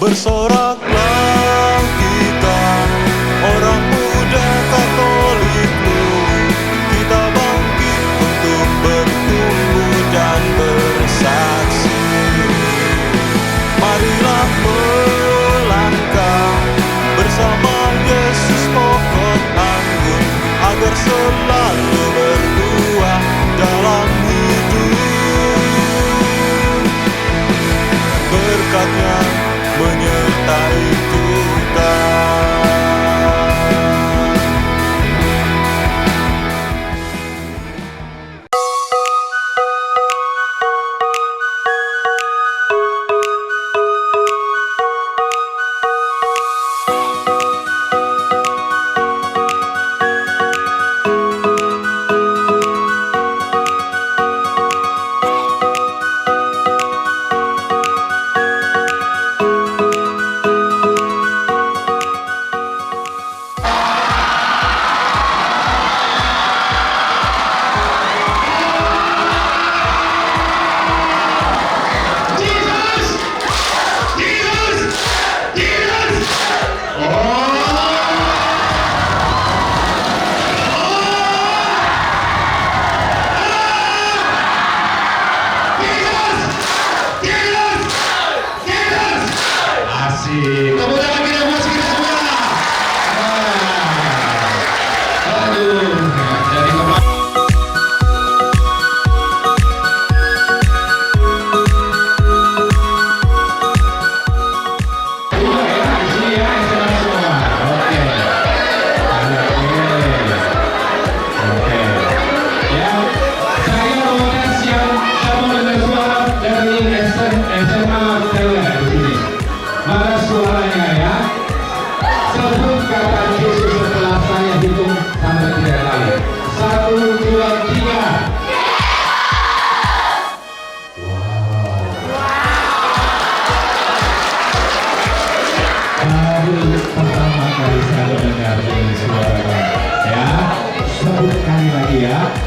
Bersoraklah kita, orang muda Katolik Luwu, kita bangkit untuk bertumbuh dan bersaksi. Marilah melangkah bersama Yesus pokok anggur, agar selalu berbuah dalam hidup. Berkatnya menyertai kita.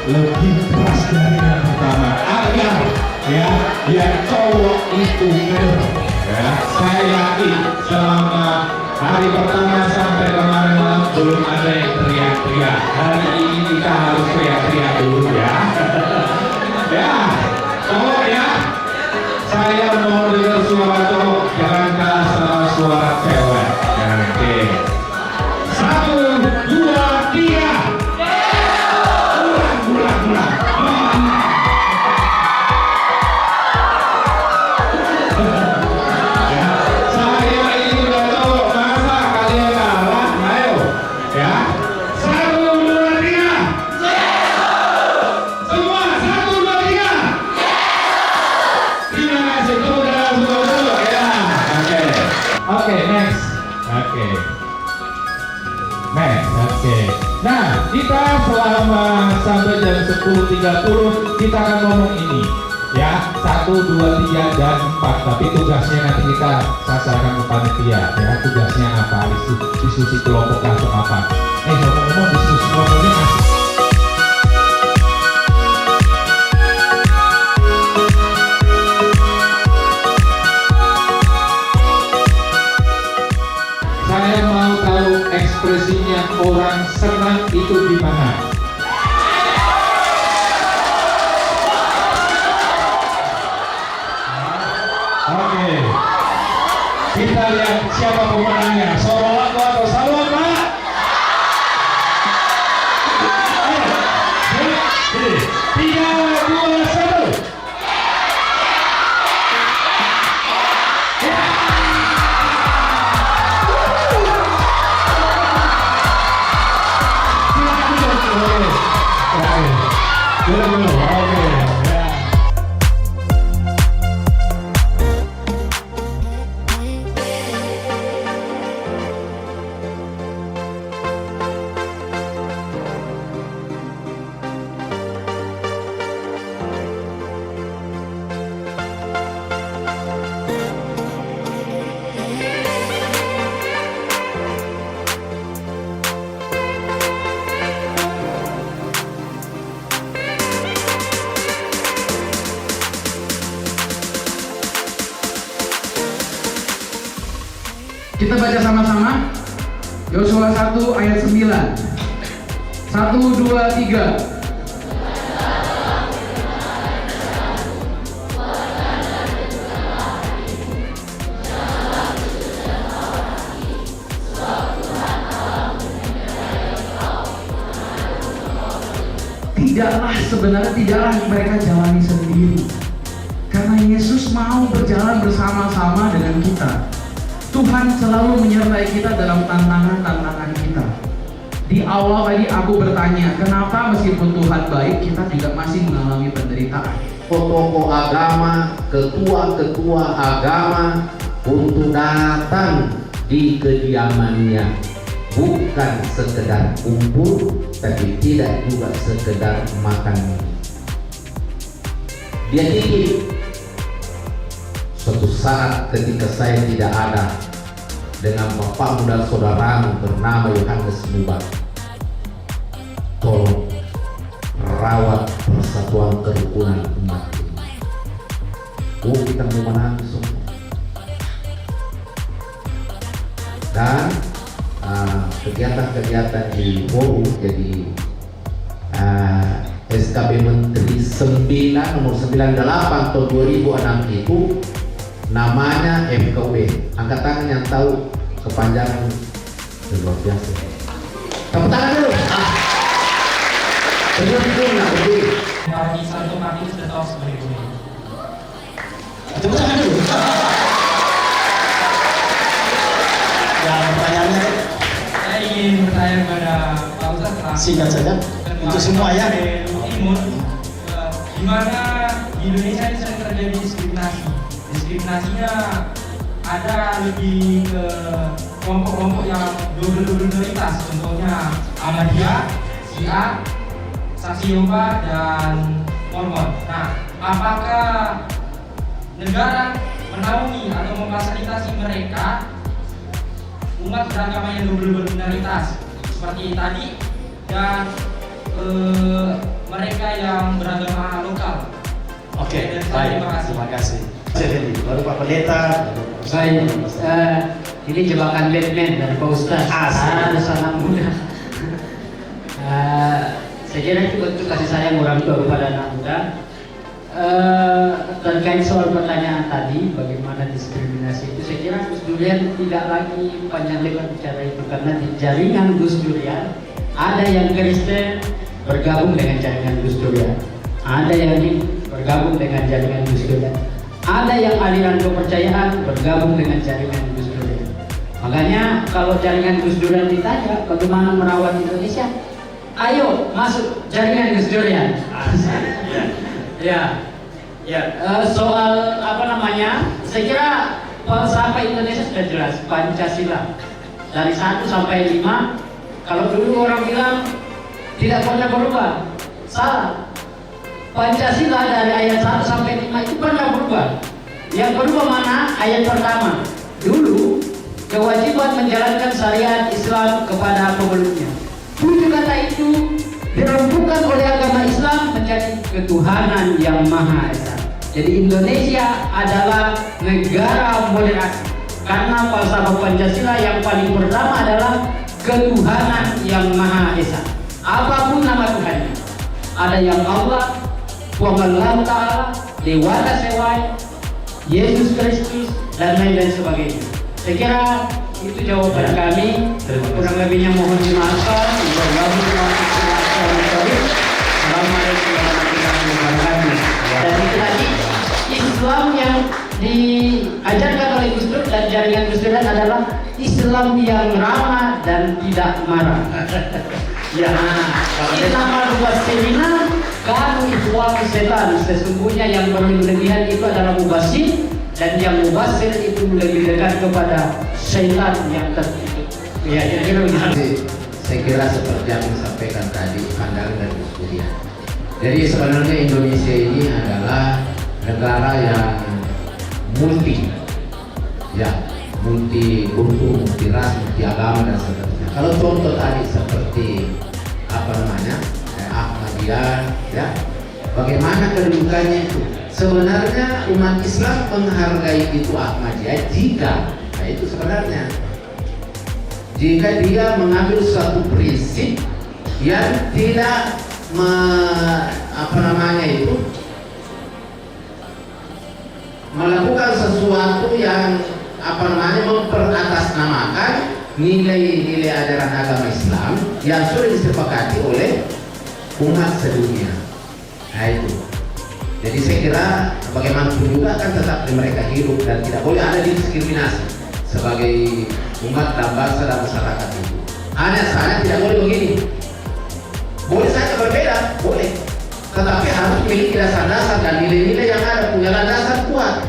Lebih keras dari yang pertama agar yang cowok itu saya yakin selama hari pertama sampai kemarin malam belum ada yang teriak-teriak. Hari ini kita harus teriak-teriak dulu ya. Cowok ya, saya mau dengar suara cowok, jangan kalah sama suara cewek. Oke, 1, 2, 3. Nah, kita selama sampai jam 10.30 kita akan ngomong ini ya, 1, 2, 3, dan 4. Tapi tugasnya nanti kita sasarkan ke panitia ya, tugasnya apa, diskusi kelompok atau apa. Ngomong-ngomong diskusi kelompoknya asik. Saya mau tahu ekspresinya orang senang itu di mana? Oke, kita lihat siapa pemenangnya. Salawat atau salawat, Pak? 3, 2, 1. Kita baca sama-sama. Yosua 1 ayat 9. 1, 2, 3. Tidaklah mereka jalani sendiri, karena Yesus mau berjalan bersama-sama dengan kita. Tuhan selalu menyertai kita dalam tantangan-tantangan kita. Di awal tadi aku bertanya, kenapa meskipun Tuhan baik, kita juga masih mengalami penderitaan? Tokoh agama, ketua-ketua agama untuk datang di kediamannya, bukan sekedar kumpul, tapi tidak juga sekedar makan. Dia ingin suatu saat ketika saya tidak ada, dengan bapakmu dan saudaramu bernama Yohanes Mubak, tolong rawat persatuan kerukunan umat ini. Oh, kita mau menangis semua. Dan kegiatan-kegiatan di forum, jadi SKP Menteri 9 nomor 98 tahun 2006 itu namanya FKUB. Angkat tangan yang tahu kepanjangan. Luar biasa. Tepuk tangan dulu. Berdiri nak berdiri. Bagi satu kaki sudah tahu seperti ini. Tepuk tangan dulu. Ya, pertanyaannya Saya ingin bertanya kepada Pak Ustadz tentang singkat saja untuk semua ya. Timur, di mana di Indonesia ini sering terjadi diskriminasi. Diskriminasinya ada lebih ke kelompok-kelompok yang double minoritas, contohnya Ahmadiyah, Syiah, Saksi Yehova, dan Mormon. Nah, apakah negara menaungi atau memfasilitasi mereka umat beragama yang double minoritas seperti tadi, dan mereka yang beragama lokal? Oke, Dan baik. terima kasih. Baru Pak Pendeta. Baik, ini jebakan Batman dari Pak Ustadz. Harus anak muda. Saya kira itu bentuk kasih sayang orang tua kepada anak muda. Terkait soal pertanyaan tadi, bagaimana diskriminasi itu, saya kira Gus Durian tidak lagi panjang lebar bicara itu, karena di jaringan Gus Durian ada yang Kristen bergabung dengan jaringan Gus Durian, ada yang bergabung dengan jaringan Gus Durian, ada yang aliran kepercayaan bergabung dengan jaringan Gus Durian. Makanya kalau jaringan Gus Durian ditanya bagaimana merawat Indonesia, ayo masuk jaringan Gus Durian. Ya, soal apa namanya, saya kira falsafah Indonesia sudah jelas, Pancasila dari 1 sampai 5. Kalau dulu orang bilang tidak pernah berubah, salah. Pancasila dari ayat 1 sampai 5 itu pernah berubah. Yang berubah mana? Ayat pertama. Dulu kewajiban menjalankan syariat Islam kepada pemeluknya. 7 kata itu dirembukan oleh agama Islam menjadi ketuhanan yang Maha Esa. Jadi Indonesia adalah negara moderasi karena falsafah Pancasila yang paling pertama adalah ketuhanan yang Maha Esa. Apapun nama Tuhannya, ada yang Allah, Allah Ta'ala, Dewata Sewai, Yesus Kristus, dan lain-lain sebagainya. Saya kira itu jawaban kami. Kurang lebihnya mohon dimaafkan. Assalamualaikum warahmatullahi wabarakatuh. Dan itu tadi Islam yang diajarkan oleh Gus Dur dan jaringan Gus Dur adalah Islam yang ramah dan tidak marah. Ya, Islam buat seminar kamu ikhwan setan. Sesungguhnya yang berlebihan itu adalah mubasir, dan yang mubasir itu lebih dekat kepada syaitan yang tertutup. Ya, kira-kira begitu. Saya kira seperti yang disampaikan tadi pandangan dari Gus Durian. Jadi sebenarnya Indonesia ini adalah negara yang multi, ya, multi kultur, multi ras, multi agama dan seterusnya. Kalau contoh tadi seperti apa namanya Ahmadiyah, ya, bagaimana kedudukannya itu? Sebenarnya umat Islam menghargai itu Ahmadiyah jika, nah itu sebenarnya jika dia mengambil suatu prinsip yang tidak melakukan sesuatu yang memperatasnamakan nilai-nilai ajaran agama Islam yang sudah disepakati oleh umat sedunia. Nah itu. Jadi saya kira bagaimanapun juga akan tetap mereka hidup dan tidak boleh ada diskriminasi sebagai umat dan bangsa dan masyarakat itu. Hanya saja tidak boleh begini. Boleh saja berbeda, boleh. Tetapi harus memiliki dasar-dasar dan nilai-nilai yang ada punya dasar kuat.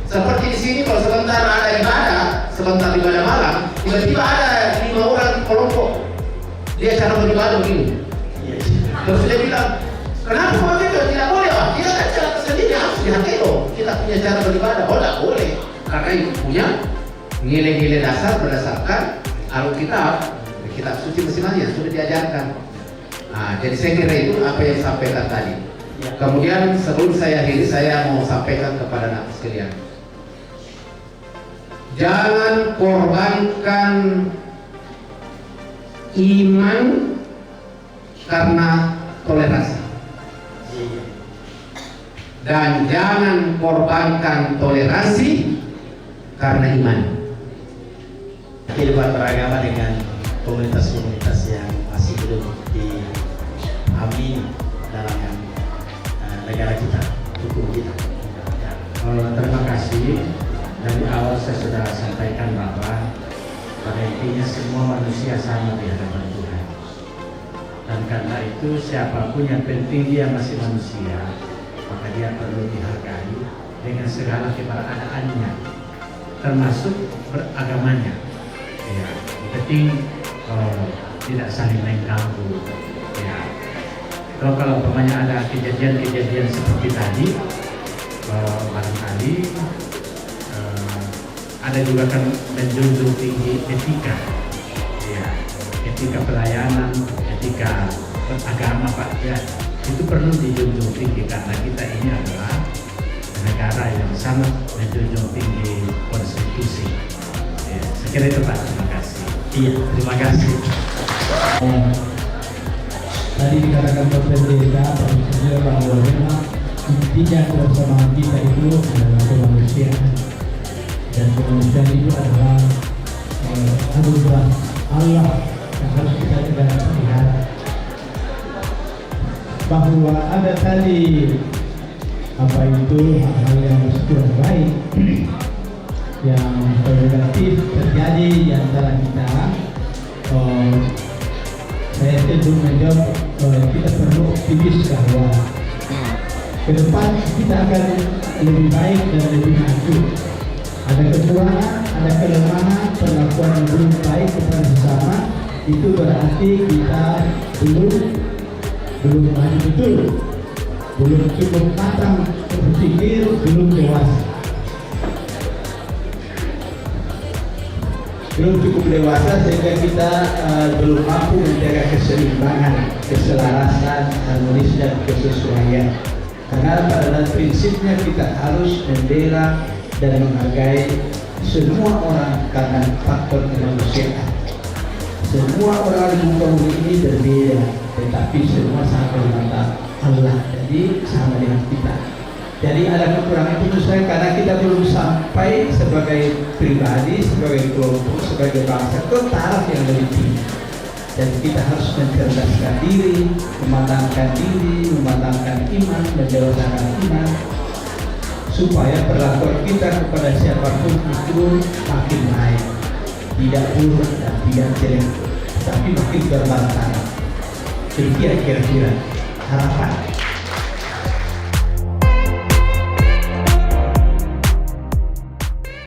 Seperti di sini kalau sebentar ada ibadah, sebentar ibadah malam, tiba-tiba ada 5 orang kelompok dia cara beribadah begini. Terus dia bilang, kenapa begitu? Tidak boleh, kita kan cara tersendiri harus dihargai loh. Kita punya cara beribadah, tidak boleh. Karena itu punya nilai-nilai dasar berdasarkan Alkitab, kitab suci masing-masing yang sudah diajarkan. Nah, jadi saya kira itu apa yang disampaikan tadi. Kemudian sebelum saya akhiri, saya mau sampaikan kepada anak sekalian. Jangan korbankan iman karena toleransi. Dan jangan korbankan toleransi karena iman. Kehidupan beragama dengan komunitas-komunitas yang masih belum diamini dalam negara kita, hukum kita. Terima kasih. Dari awal saya sudah sampaikan bahwa pada intinya semua manusia sama di hadapan Tuhan. Dan karena itu siapapun yang penting dia masih manusia, maka dia perlu dihargai dengan segala keberadaannya, termasuk beragamanya. Ya, penting tidak saling mengganggu. Ya. Kalau umpamanya ada kejadian-kejadian seperti tadi, barangkali ada juga kan menjunjung tinggi etika, ya, etika pelayanan, etika beragama Pak, ya, itu perlu dijunjung tinggi karena kita ini adalah negara yang sangat menjunjung tinggi konstitusi. Ya, saya kira itu Pak, terima kasih. Iya, terima kasih. Tadi dikatakan Pak Pendeta, Pak Insinyur bahwa memang intinya kebersamaan kita itu adalah kemanusiaan. Dan kemanusiaan itu adalah anugerah Allah yang harus kita tidak lihat. Bahwa ada tadi apa itu hal-hal yang kurang baik yang negatif terjadi di antara kita. Saya cenderung menjawab kita perlu optimis bahwa ke depan kita akan lebih baik dan lebih maju. Ada kekurangan, ada kelemahan, perlakuan yang belum baik kepada sesama, itu berarti kita belum maju betul, belum cukup matang berpikir, belum dewasa. Belum cukup dewasa sehingga kita belum mampu menjaga keseimbangan, keselarasan, harmonis dan kesesuaian. Karena pada prinsipnya kita harus membela dan menghargai semua orang karena faktor kemanusiaan. Semua orang di muka bumi ini berbeda, tetapi semua sama di mata Allah. Jadi sama dengan kita. Jadi ada kekurangan itu saya karena kita belum sampai sebagai pribadi, sebagai kelompok, sebagai bangsa ke taraf yang lebih tinggi. Dan kita harus mencerdaskan diri, mematangkan iman, mendewasakan iman, supaya perlakuan kita kepada siapapun itu makin baik, tidak buruk dan tidak jelek, tapi makin bermartabat. Kira-kira harapan.